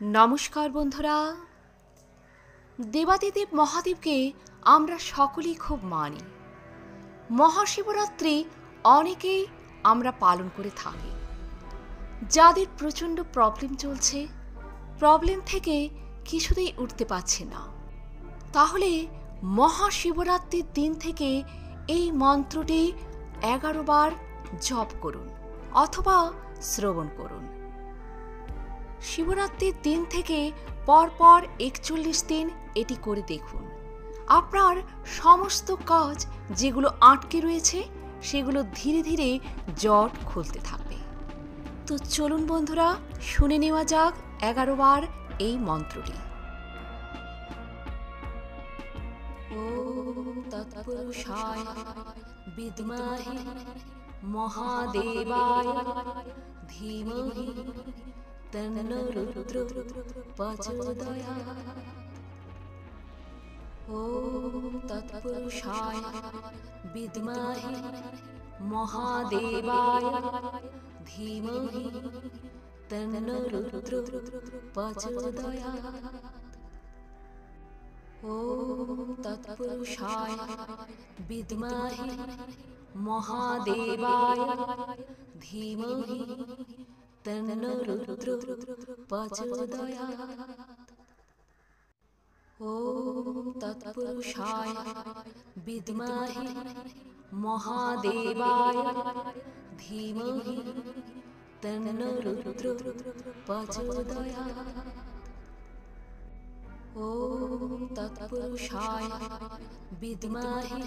नमस्कार बंधुरा देवादिदेव महादेवके आमरा सकलेई खूब मानी। महाशिवरात्रि अनेकेई आमरा पालन करे थाकी। जादेर प्रचंड प्रॉब्लेम चलछे, प्रॉब्लेम थेके किछुतेई उठते पारछे ना, ताहले महाशिवरात्रिर दिन थेके एई मंत्रटी 11 बार जप करुन अथवा श्रवण करुन। शिवरात्रिर दिन थेके परपर 41 दिन एटी करे देखुन। आपनार समस्त काज जेगुलो आटके रयेछे सेगुलो धीरे धीरे जट खुलते थाकबे। तो चलुन बंधुरा शुने नेওয়া যাক 11 बार এই মন্ত্রটি। ওম তৎপুরুষায় বিদ্মহে মহাদেবায় ধীমহি तन्नो रुद्रो प्रचोदयात्। ओम तत्पुरुषाय विद्महे महादेवाय धीमहि तन्नो रुद्रो प्रचोदयात्। ओम तत्पुरुषाय विद्महे महादेवाय धीमहि तन्नो रुद्रो प्रचोदयात्। ओम तत्पुरुषाय विद्महे महादेवाय धीमहि तन्नो रुद्रो प्रचोदयात्। ओम तत्पुरुषाय विद्महे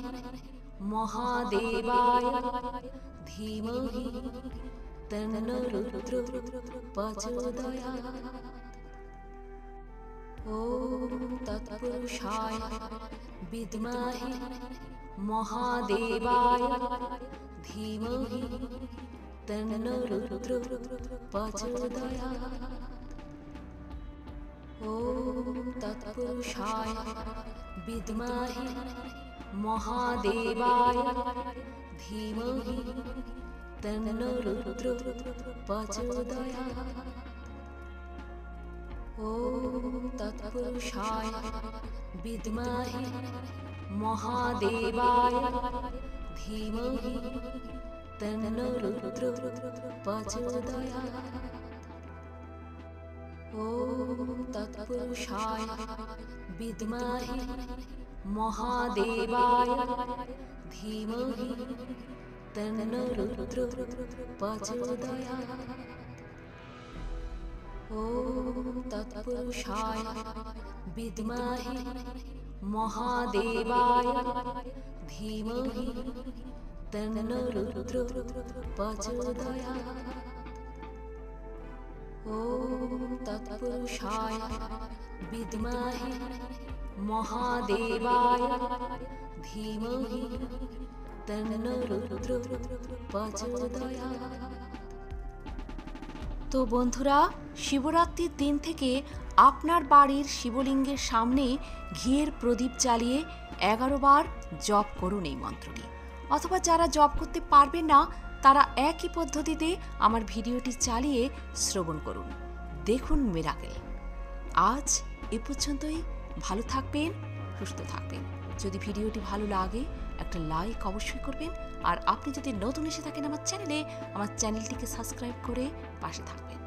महादेवाय धीमहि तन्नो रुद्रो प्रचोदयात्। ओम तत्पुरुषाय विद्महे महादेवाय धीमहि तन्नो रुद्रो प्रचोदयात्। ओम तत्पुरुषाय विद्महे महादेवाय धीमहि तन्नो रुद्रो प्रचोदयात्। ओम तत्पुरुषाय विद्महे महादेवाय धीमहि तन्नो रुद्रो प्रचोदयात्। ओम तत्पुरुषाय विद्महे महादेवाय धीमहि तन्नो रुद्रो प्रचोदयात्। ओम तत्पुरुषाय विद्महे महादेवाय धीमहि तन्नो रुद्रो प्रचोदयात्। ओम तत्पुरुषाय विद्महे महादेवाय धीमहि तन्नो रुद्रो प्रचोदयात्। तो बंधुरा शिवरात्रिर दिन थेके आपनार बाड़ीर शिवलिंगेर सामने घिएर प्रदीप जालिए 11 बार जप करुन এই মন্ত্রটি। অথবা যারা জপ করতে পারবেন না তারা একই পদ্ধতিতে আমার ভিডিওটি চালিয়ে শ্রবণ করুন, দেখুন মিরাকেল। আজ এ পর্যন্তই। ভালো থাকবেন, সুস্থ থাকবেন। যদি ভিডিওটি ভালো লাগে একটা লাইক অবশ্যই করবেন। আর আপনি যদি নতুন এসে থাকেন আমার চ্যানেলটিকে সাবস্ক্রাইব করে পাশে থাকবেন।